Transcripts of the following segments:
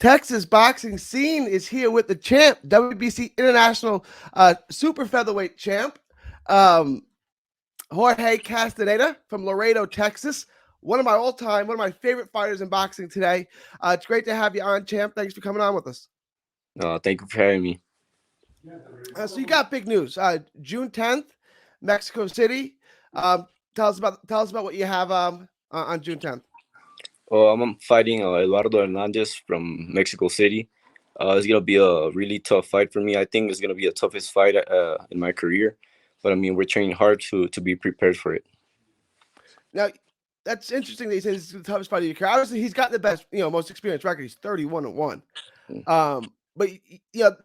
Texas boxing scene is here with the champ, WBC International Super Featherweight champ, um, Jorge Castaneda from Laredo, Texas. One of my favorite fighters in boxing today. It's great to have you on, champ. Thanks for coming on with us. Thank you for having me. So you got big news. June 10th, Mexico City. Tell us about what you have on June 10th. I'm fighting Eduardo Hernandez from Mexico City. It's gonna be a really tough fight for me. I think it's gonna be the toughest fight in my career. But I mean, we're training hard to be prepared for it. Now, that's interesting that he says it's the toughest fight of your career. Obviously, he's got the best, most experienced record. He's 31-1. Mm. But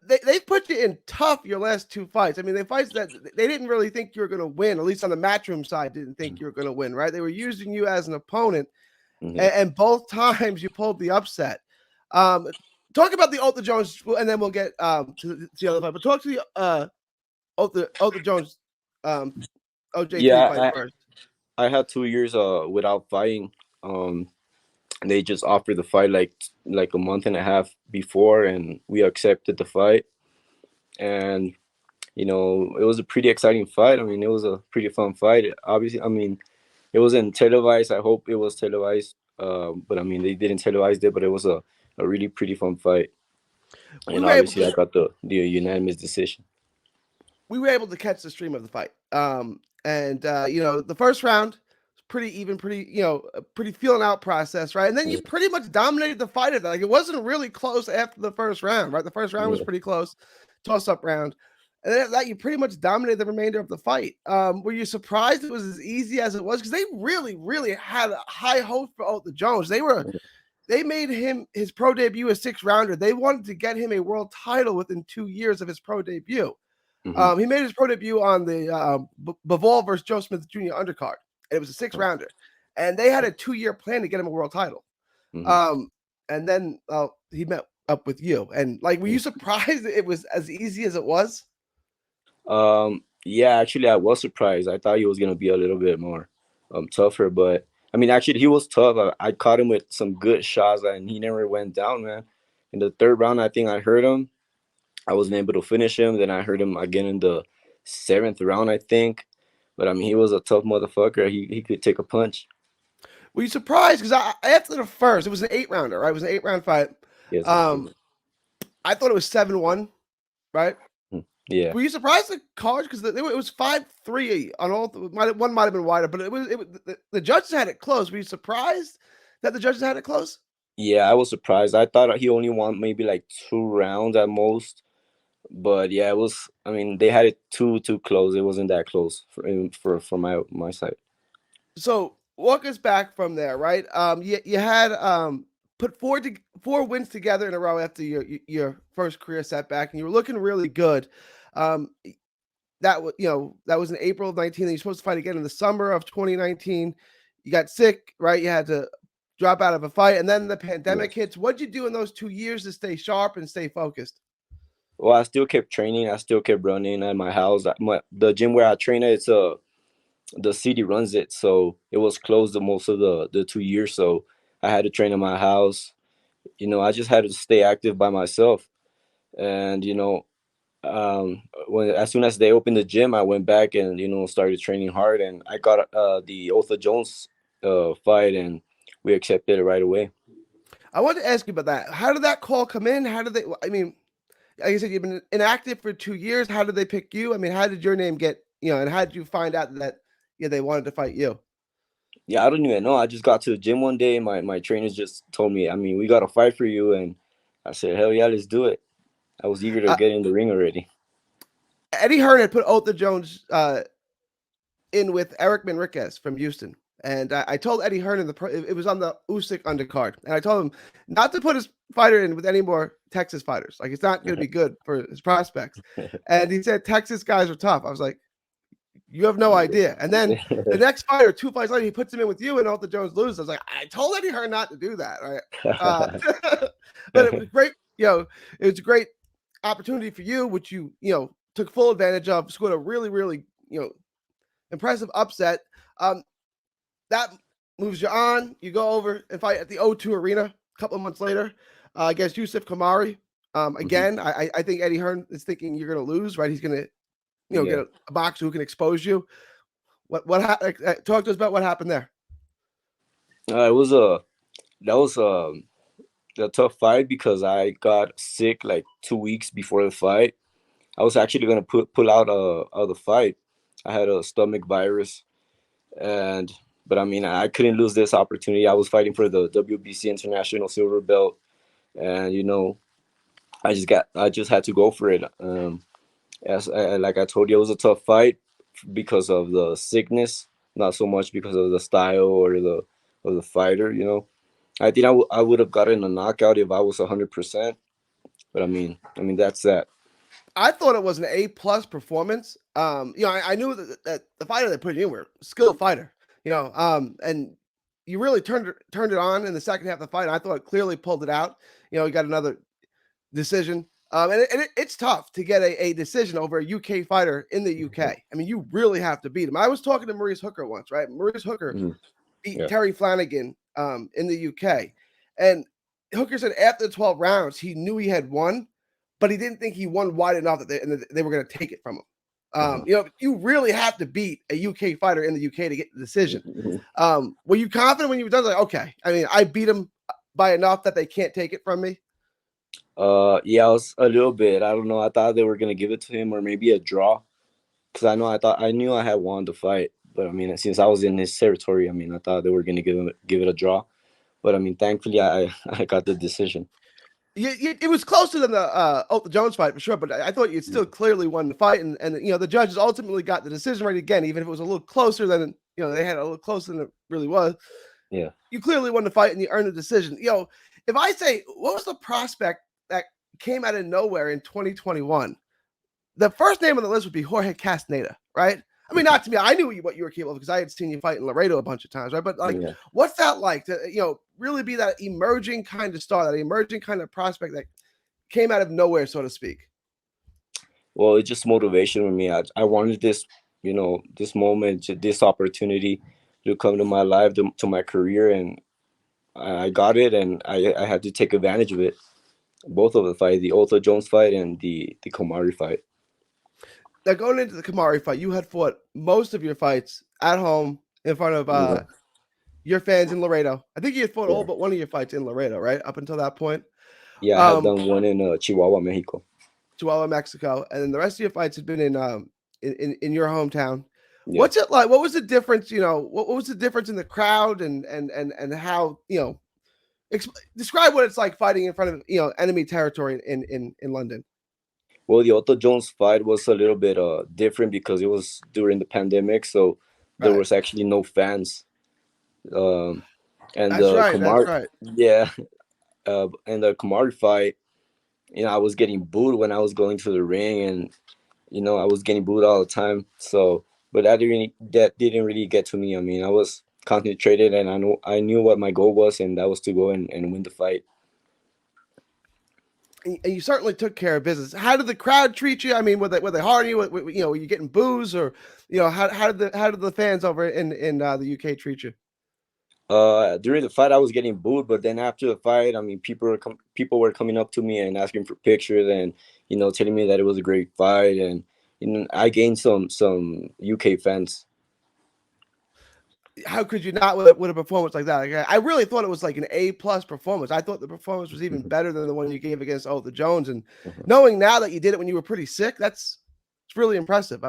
they put you in tough your last two fights. I mean, they fights that they didn't really think you were going to win. At least on the Matchroom side, didn't think you were going to win. Right? They were using you as an opponent, and both times you pulled the upset. Talk about the Otha Jones, and then we'll get to the other fight. But talk to the Otha Jones, OJT fight first. I had 2 years without fighting. They just offered the fight like a month and a half before, and we accepted the fight. And it was a pretty exciting fight. I mean, it was a pretty fun fight. Obviously, I mean, it wasn't televised. I hope it was televised. But I mean, they didn't televise it, but it was a really pretty fun fight. And obviously, I got the unanimous decision. We were able to catch the stream of the fight. The first round was pretty even, pretty feeling out process, right? And then you pretty much dominated the fight. Like it wasn't really close after the first round, right? The first round was pretty close, toss-up round. And then after that, you pretty much dominated the remainder of the fight. Were you surprised it was as easy as it was? Because they really, really had a high hope for Otha Jones. They made him his pro debut a 6-rounder. They wanted to get him a world title within 2 years of his pro debut. He made his pro debut on the Bivol versus Joe Smith Jr. undercard. And it was a 6-rounder. And they had a 2-year plan to get him a world title. And then he met up with you. And were you surprised that it was as easy as it was? Yeah, actually, I was surprised. I thought he was gonna be a little bit more tougher, but I mean, actually, he was tough. I caught him with some good shots, and he never went down, man. In the third round, I think I hurt him. I wasn't able to finish him. Then I hurt him again in the 7th round, I think. But I mean, he was a tough motherfucker. He could take a punch. Were you surprised? Because after the first, it was an 8-rounder, right? It was an 8-round fight. Yes. I thought it was 7-1, right? Yeah. Were you surprised the college? Because it was 5-3 on all. One might have been wider, but the judges had it close. Were you surprised that the judges had it close? Yeah, I was surprised. I thought he only won maybe like 2 rounds at most. But yeah, it was. I mean, they had it too close. It wasn't that close for my side. So walk us back from there, right? You had put 4 wins together in a row after your first career setback, and you were looking really good. That was in April of 19. And you're supposed to fight again in the summer of 2019. You got sick, right? You had to drop out of a fight, and then the pandemic hits. What'd you do in those 2 years to stay sharp and stay focused? Well, I still kept training. I still kept running at my house. The gym where I train at, the city runs it, so it was closed the most of the 2 years. So I had to train at my house. I just had to stay active by myself. And as soon as they opened the gym, I went back and started training hard. And I got the Otha Jones fight, and we accepted it right away. I wanted to ask you about that. How did that call come in? How did they? I mean, like you said, you've been inactive for 2 years. How did they pick you? I mean, how did your name get, and how did you find out that they wanted to fight you? Yeah, I don't even know. I just got to the gym one day. My trainers just told me, I mean, we got a fight for you. And I said, hell yeah, let's do it. I was eager to get in the ring already. Eddie Hearn had put Otha Jones in with Eric Manriquez from Houston. And I told Eddie Hearn it was on the Usyk undercard. And I told him not to put his fighter in with any more Texas fighters. Like, it's not going to be good for his prospects. And he said Texas guys are tough. I was like, you have no idea. And then the next fight or 2 fights later, he puts him in with you, and Otha Jones loses. I was like, I told Eddie Hearn not to do that. Right? But it was great. It was a great opportunity for you, which you took full advantage of. Scored a really, really impressive upset. That moves you on. You go over and fight at the O2 Arena couple of months later against Yusuf Kamari. Again, I think Eddie Hearn is thinking you're going to lose, right? He's going to, get a boxer who can expose you. Talk to us about what happened there. It was that was a tough fight because I got sick like 2 weeks before the fight. I was actually gonna pull out of the fight. I had a stomach virus, and but I mean I couldn't lose this opportunity. I was fighting for the WBC International Silver Belt, and I just had to go for it. Like I told you, it was a tough fight because of the sickness, not so much because of the style or the fighter. I think I would have gotten a knockout if I was 100%. But I mean that's that. I thought it was an A+ performance. I knew that the fighter they put in were a skilled fighter. And you really turned it on in the second half of the fight. I thought it clearly pulled it out. You got another decision. It's tough to get a decision over a UK fighter in the UK. I mean, you really have to beat him. I was talking to Maurice Hooker once, right? Maurice Hooker beat Terry Flanagan in the UK. And Hooker said after the 12 rounds, he knew he had won, but he didn't think he won wide enough that they were going to take it from him. You really have to beat a UK fighter in the UK to get the decision. Were you confident when you were done? Like, okay, I mean, I beat him by enough that they can't take it from me? Yeah, I was a little bit. I don't know. I thought they were gonna give it to him or maybe a draw, because I knew I had won the fight. But I mean, since I was in his territory, I mean, I thought they were gonna give it a draw. But I mean, thankfully, I I got the decision. It was closer than the Jones fight for sure, but I thought you still clearly won the fight, and the judges ultimately got the decision right again, even if it was a little closer than they had a little closer than it really was. Yeah, you clearly won the fight and you earned the decision. If I say what was the prospect that came out of nowhere in 2021, the first name on the list would be Jorge Castaneda, right? I mean, not to me. I knew what you were capable of because I had seen you fight in Laredo a bunch of times, right? But what's that like to really be that emerging kind of star, that emerging kind of prospect that came out of nowhere, so to speak? Well, it's just motivation for me. I wanted this, this moment, this opportunity to come to my life, to my career, and I got it, and I had to take advantage of it. Both of the fight, the Otto Jones fight and the Komari fight. Now, going into the Kamari fight, you had fought most of your fights at home in front of your fans in Laredo. I think you had fought all but one of your fights in Laredo, right? Up until that point. Yeah, I had done one in Chihuahua, Mexico. Chihuahua, Mexico, and then the rest of your fights had been in your hometown. Yeah. What's it like? What was the difference? What was the difference in the crowd and how describe what it's like fighting in front of enemy territory in London. Well, the Otto Jones fight was a little bit different because it was during the pandemic, so there was actually no fans. And that's right. Yeah, and the Kamari fight, I was getting booed when I was going to the ring, and I was getting booed all the time. So, but that didn't really get to me. I mean, I was concentrated, and I knew what my goal was, and that was to go and win the fight. And you certainly took care of business. How did the crowd treat you? I mean, were they hard on you? Were you getting boos, or how did the fans over in the UK treat you? During the fight, I was getting booed, but then after the fight, I mean, people were coming up to me and asking for pictures, and telling me that it was a great fight, and I gained some UK fans. How could you not with a performance like that? Like, I really thought it was like an A+ performance. I thought the performance was even better than the one you gave against Otto Jones. And knowing now that you did it when you were pretty sick, it's really impressive.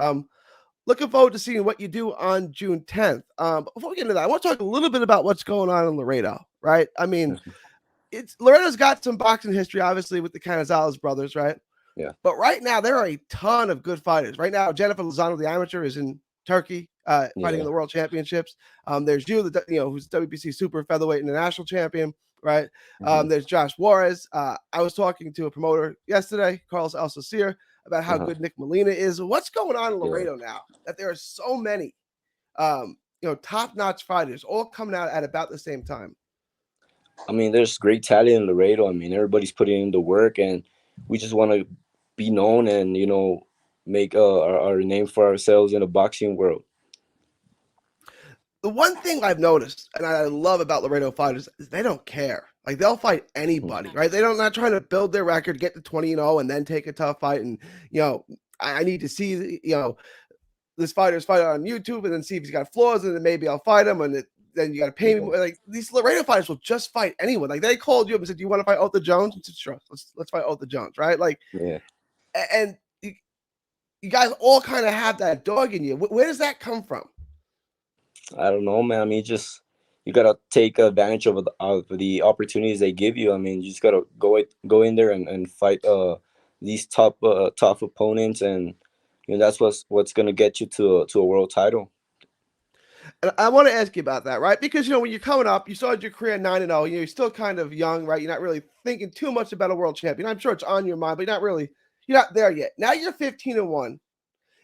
Looking forward to seeing what you do on June 10th. But before we get into that, I want to talk a little bit about what's going on in Laredo, right? I mean, Laredo's got some boxing history, obviously, with the Canizales brothers, right? Yeah. But right now, there are a ton of good fighters. Right now, Jennifer Lozano, the amateur, is in Turkey fighting in the World Championships. There's you, who's WBC super featherweight international champion, right? There's Josh Juarez. I was talking to a promoter yesterday, Carlos Alcacir, about how good Nick Molina is. What's going on in Laredo now that there are so many, top-notch fighters all coming out at about the same time? I mean, there's great talent in Laredo. I mean, everybody's putting in the work, and we just want to be known and make our name for ourselves in the boxing world. The one thing I've noticed and I love about Laredo fighters is they don't care. Like they'll fight anybody, right? They're not trying to build their record, get to 20-0, and then take a tough fight. And I need to see this fighter's fight on YouTube, and then see if he's got flaws, and then maybe I'll fight him. And then you got to pay me more. Like these Laredo fighters will just fight anyone. Like they called you up and said, "Do you want to fight Otha Jones?" And said, "Sure, let's fight Otha Jones." Right? Like, Yeah. and you guys all kind of have that dog in you. Where does that come from? I don't know, man. I mean, just you gotta take advantage of the opportunities they give you. I mean, you just gotta go in there and fight these tough opponents, and that's what's gonna get you to a world title. And I want to ask you about that, right? Because when you're coming up, you started your career 9-0. You're still kind of young, right? You're not really thinking too much about a world champion. I'm sure it's on your mind, but you're not there yet. Now you're 15-1.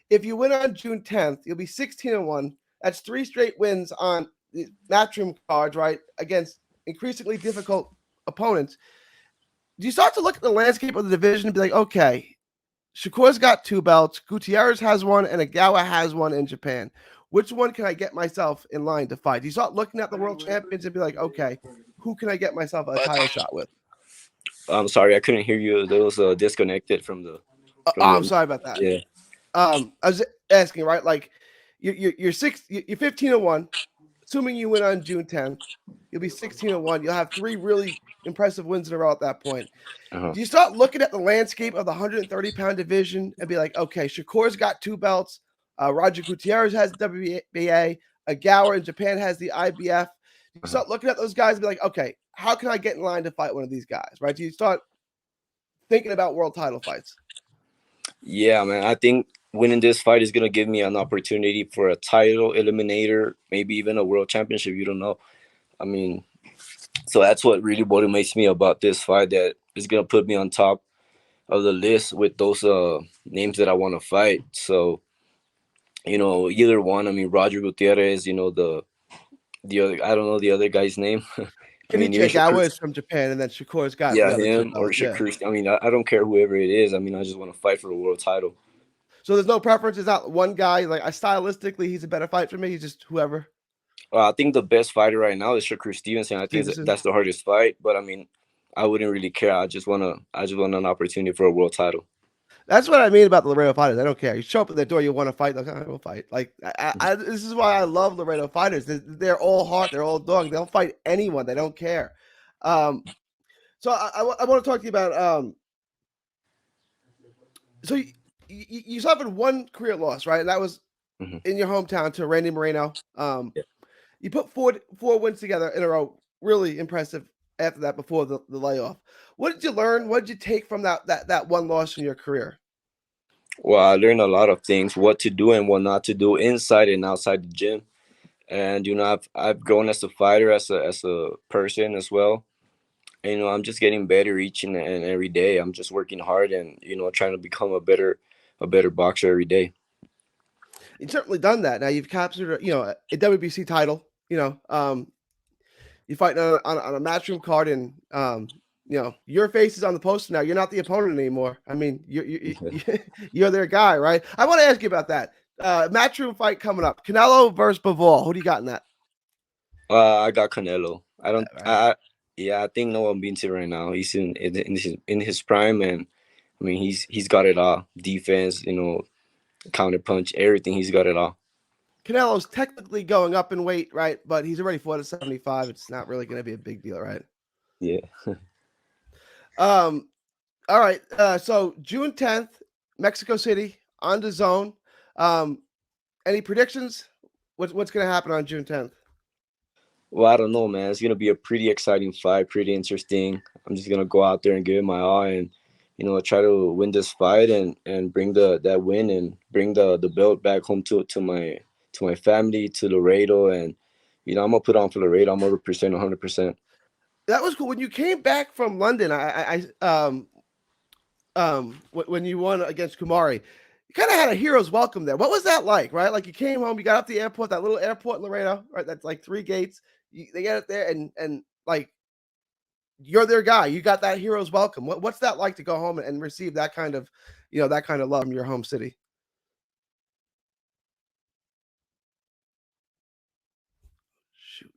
If you win on June 10th, you'll be 16-1. That's 3 straight wins on the Matchroom cards, right? Against increasingly difficult opponents. Do you start to look at the landscape of the division and be like, okay, Shakur's got 2 belts, Gutierrez has one, and Agawa has one in Japan. Which one can I get myself in line to fight? Do you start looking at the world champions and be like, okay, who can I get myself a title shot with? I'm sorry, I couldn't hear you. There was disconnected from the I'm sorry about that. Yeah. I was asking, right? Like you're 15-1. Assuming you win on June 10th, you'll be 16-1. You'll have 3 really impressive wins in a row at that point. Uh-huh. Do you start looking at the landscape of the 130-pound division and be like, okay, Shakur's got 2 belts. Roger Gutierrez has the WBA. Agawa in Japan has the IBF. You start looking at those guys and be like, okay, how can I get in line to fight one of these guys, right? Do you start thinking about world title fights? Yeah, man. I think winning this fight is gonna give me an opportunity for a title, eliminator, maybe even a world championship. You don't know. I mean, so that's what really motivates me about this fight. That is gonna put me on top of the list with those names that I want to fight. So either one. I mean, Roger Gutierrez. The other. I don't know the other guy's name. I mean, even Shakur. Agawa is from Japan, and then Shakur's got Yeah, the other 2 him or belts. Yeah. Shakur. I mean, I don't care whoever it is. I mean, I just want to fight for the world title. So there's no preference. It's not one guy. Like stylistically, he's a better fight for me. He's just whoever. I think the best fighter right now is Shakur Stevenson. I think that's the hardest fight. But I mean, I wouldn't really care. I just want an opportunity for a world title. That's what I mean about the Laredo fighters. I don't care. You show up at the door, you want to fight. Like, I will fight. Like, this is why I love Laredo fighters. They're all heart. They're all dog. They'll fight anyone. They don't care. So I want to talk to you about. So you suffered 1 career loss, right? And that was in your hometown to Randy Moreno. Yeah. You put four wins together in a row. Really impressive. After that, before the layoff, what did you learn? What did you take from that 1 loss in your career? Well, I learned a lot of things, what to do and what not to do inside and outside the gym. And I've grown as a fighter, as a person as well. And, I'm just getting better each and every day. I'm just working hard and trying to become a better boxer every day. You've certainly done that. Now you've captured a WBC title. You fight on a matchroom card, and your face is on the poster now. You're not the opponent anymore. I mean, you're their guy, right? I want to ask you about that matchroom fight coming up. Canelo versus Bivol. Who do you got in that? I got Canelo. I don't. Right. I think no one beats him right now. He's in his prime, and I mean he's got it all. Defense, counter punch, everything. He's got it all. Canelo's technically going up in weight, right? But he's already fought at 75. It's not really going to be a big deal, right? Yeah. All right. So June 10th, Mexico City on DAZN. Any predictions? What's going to happen on June 10th? Well, I don't know, man. It's gonna be a pretty exciting fight, pretty interesting. I'm just gonna go out there and give it my all, and try to win this fight and bring that win and bring the belt back home to my family, to Laredo, and I'm gonna put on for Laredo. I'm gonna represent 100%. That was cool. When you came back from London, when you won against Kumari, you kind of had a hero's welcome there. What was that like, right? Like you came home, you got off the airport, that little airport in Laredo, right? That's like 3 gates. They get it there, and like you're their guy. You got that hero's welcome. What's that like to go home and receive that kind of, love from your home city? Shoot.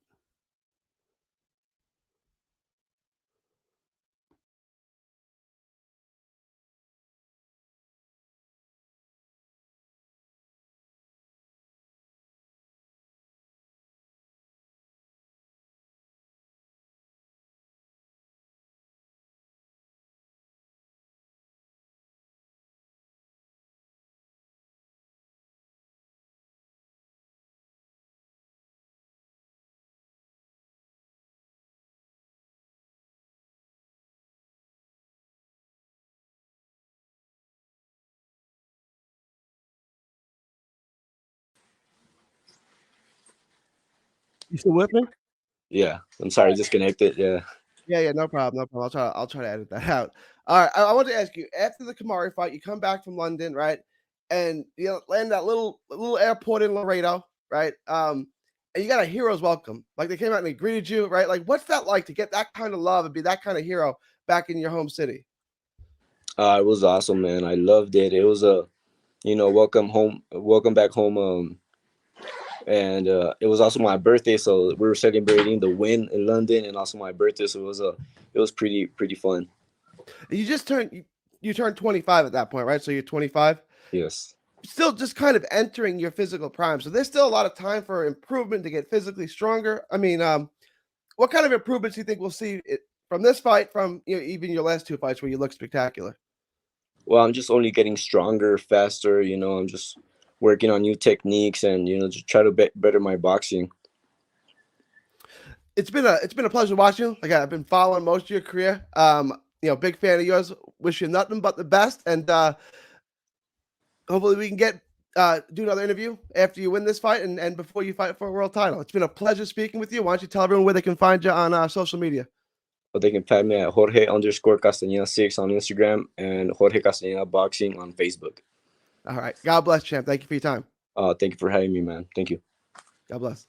You still with me? Yeah, I'm sorry, disconnected. Yeah. Yeah, no problem, no problem. I'll try to edit that out. All right, I want to ask you, after the Kamari fight, you come back from London, right? And you land that little airport in Laredo, right? And you got a hero's welcome. Like they came out and they greeted you, right? Like, what's that like to get that kind of love and be that kind of hero back in your home city? It was awesome, man. I loved it. It was a, welcome home, welcome back home. And it was also my birthday, so we were celebrating the win in London, and also my birthday. So it was pretty fun. You just you turned 25 at that point, right? So you're 25. Yes. Still just kind of entering your physical prime. So there's still a lot of time for improvement to get physically stronger. I mean, what kind of improvements do you think we'll see from this fight, from even your last two fights where you look spectacular? Well, I'm just only getting stronger, faster. I'm just working on new techniques and just try to better my boxing. It's been a pleasure watching you. Like I've been following most of your career. Big fan of yours. Wish you nothing but the best, and hopefully we can do another interview after you win this fight and before you fight for a world title. It's been a pleasure speaking with you. Why don't you tell everyone where they can find you on social media? But they can find me at Jorge_Castaneda6 on Instagram and Jorge Castaneda Boxing on Facebook. All right. God bless, champ. Thank you for your time. Thank you for having me, man. Thank you. God bless.